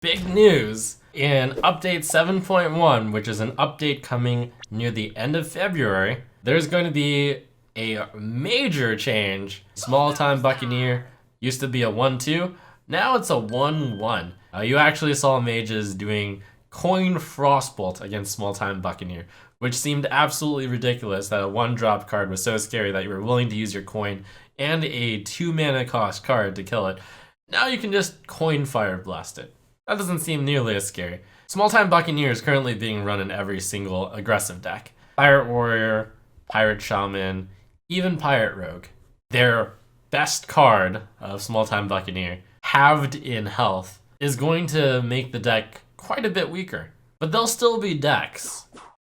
Big news! In update 7.1, which is an update coming near the end of February, there's going to be a major change. Smalltime Buccaneer used to be a 1-2, now it's a 1-1. You actually saw mages doing coin frostbolt against Smalltime Buccaneer, which seemed absolutely ridiculous that a 1-drop card was so scary that you were willing to use your coin and a 2 mana cost card to kill it. Now you can just coin fire blast it. That doesn't seem nearly as scary. Smalltime Buccaneer is currently being run in every single aggressive deck. Pirate Warrior, Pirate Shaman, even Pirate Rogue. Their best card of Smalltime Buccaneer, halved in health, is going to make the deck quite a bit weaker. But they'll still be decks.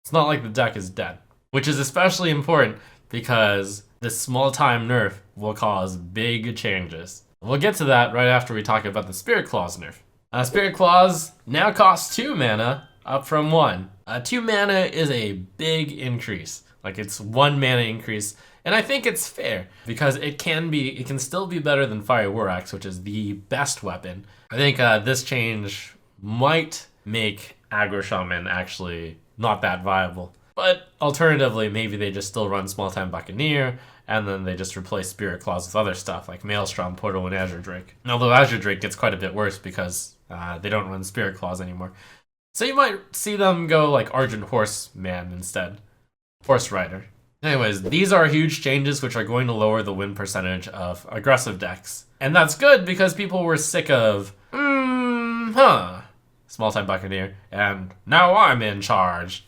It's not like the deck is dead. Which is especially important because this small-time nerf will cause big changes. We'll get to that right after we talk about the Spirit Claws nerf. Spirit Claws now costs 2 mana, up from 1. 2 mana is a big increase. Like, it's 1 mana increase, and I think it's fair because it can still be better than Fire War Axe, which is the best weapon. I think this change might make Aggro Shaman actually not that viable. But alternatively, maybe they just still run Smalltime Buccaneer, and then they just replace Spirit Claws with other stuff like Maelstrom, Portal, and Azure Drake. Although Azure Drake gets quite a bit worse because they don't run Spirit Claws anymore. So you might see them go like Argent Horseman instead. Horse Rider. Anyways, these are huge changes which are going to lower the win percentage of aggressive decks. And that's good because people were sick of, Smalltime Buccaneer, and now I'm in charge.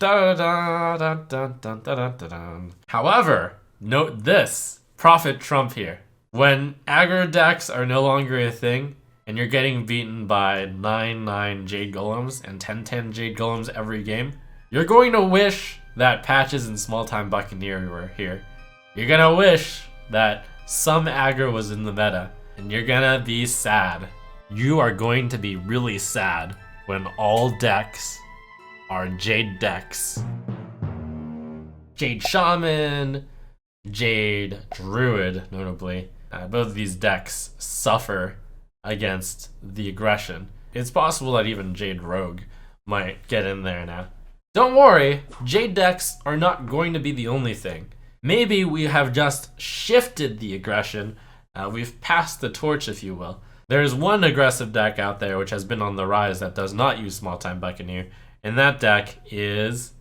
However, note this. Profit Trump here. When aggro decks are no longer a thing, and you're getting beaten by 9-9 Jade Golems and 10-10 Jade Golems every game, you're going to wish that patches in Smalltime Buccaneer were here. You're gonna wish that some aggro was in the meta, and you're gonna be sad. You are going to be really sad when all decks are Jade decks. Jade Shaman, Jade Druid, notably. Both of these decks suffer against the aggression. It's possible that even Jade Rogue might get in there now. Don't worry, Jade decks are not going to be the only thing. Maybe we have just shifted the aggression. We've passed the torch, if you will. There's one aggressive deck out there which has been on the rise that does not use Smalltime Buccaneer, and that deck is...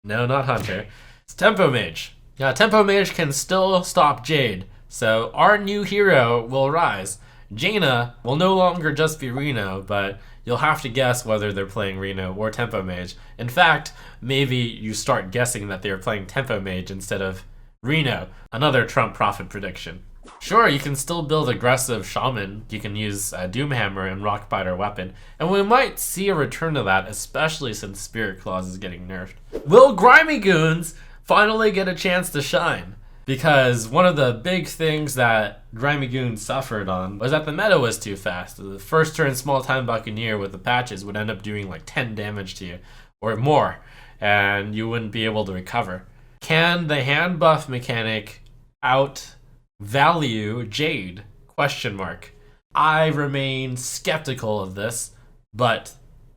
no, not Hunter. It's Tempo Mage. Tempo Mage can still stop Jade, so our new hero will rise. Jaina will no longer just be Reno, but you'll have to guess whether they're playing Reno or Tempo Mage. In fact, maybe you start guessing that they're playing Tempo Mage instead of Reno. Another Trump profit prediction. Sure, you can still build aggressive Shaman. You can use Doomhammer and Rockbiter weapon, and we might see a return to that, especially since Spirit Claws is getting nerfed. Will grimy goons finally get a chance to shine? Because one of the big things that Grimy Goons suffered on was that the meta was too fast. The first turn Smalltime Buccaneer with the patches would end up doing like 10 damage to you, or more, and you wouldn't be able to recover. Can the hand buff mechanic outvalue Jade? Question mark. I remain skeptical of this, but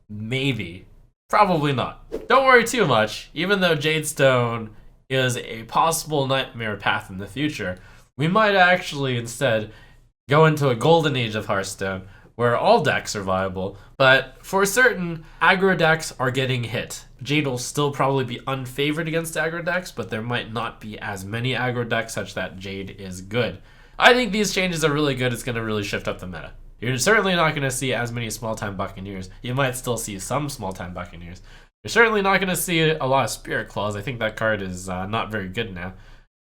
maybe. Probably not. Don't worry too much, even though Jadestone is a possible nightmare path in the future, we might actually instead go into a golden age of Hearthstone where all decks are viable, but for certain, aggro decks are getting hit. Jade will still probably be unfavored against aggro decks, but there might not be as many aggro decks such that Jade is good. I think these changes are really good. It's going to really shift up the meta. You're certainly not going to see as many Smalltime Buccaneers. You might still see some Smalltime Buccaneers. You're certainly not going to see a lot of Spirit Claws. I think that card is not very good now.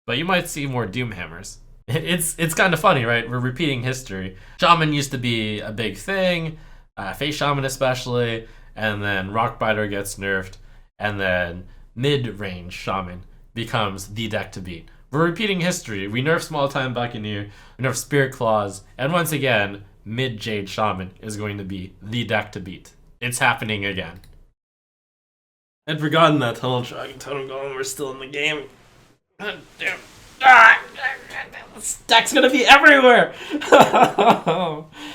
But you might see more Doomhammers. It's kind of funny, right? We're repeating history. Shaman used to be a big thing, Face Shaman especially, and then Rockbiter gets nerfed, and then mid-range Shaman becomes the deck to beat. We're repeating history. We nerf Smalltime Buccaneer, we nerf Spirit Claws, and once again, mid-Jade Shaman is going to be the deck to beat. It's happening again. I'd forgotten that Tunnel Shock and Totem Golem were still in the game. God damn. Ah! This deck's gonna be everywhere!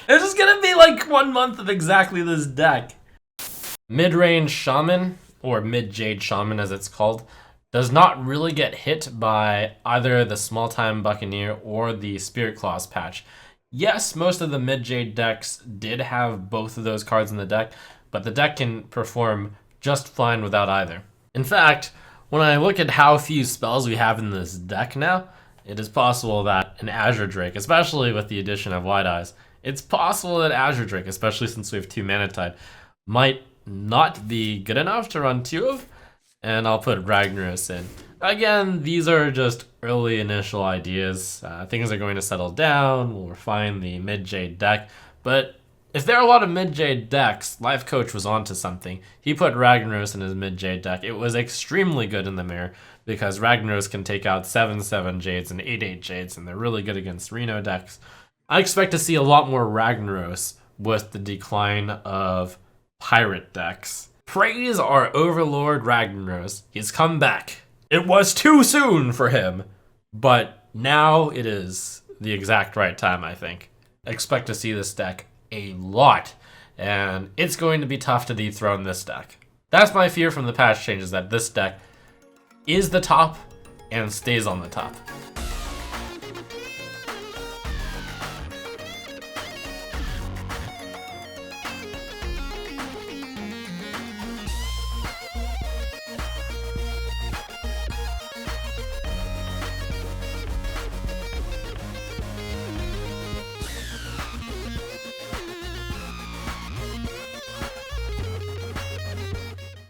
It's just gonna be like 1 month of exactly this deck. Mid-range Shaman, or mid-Jade Shaman as it's called, does not really get hit by either the Smalltime Buccaneer or the Spirit Claws patch. Yes, most of the mid-Jade decks did have both of those cards in the deck, but the deck can perform just fine without either. In fact, when I look at how few spells we have in this deck now, it is possible that an Azure Drake, especially with the addition of Wide Eyes, it's possible that Azure Drake, especially since we have 2 Mana Tide, might not be good enough to run 2 of, and I'll put Ragnaros in. Again, these are just early initial ideas. Things are going to settle down, we'll refine the mid-Jade deck, but if there are a lot of mid-Jade decks, Life Coach was onto something. He put Ragnaros in his mid-Jade deck. It was extremely good in the mirror, because Ragnaros can take out 7/7 Jades and 8/8 Jades, and they're really good against Reno decks. I expect to see a lot more Ragnaros with the decline of pirate decks. Praise our overlord Ragnaros. He's come back. It was too soon for him, but now it is the exact right time, I think. Expect to see this deck a lot, and it's going to be tough to dethrone this deck. That's my fear from the patch changes, that this deck is the top and stays on the top.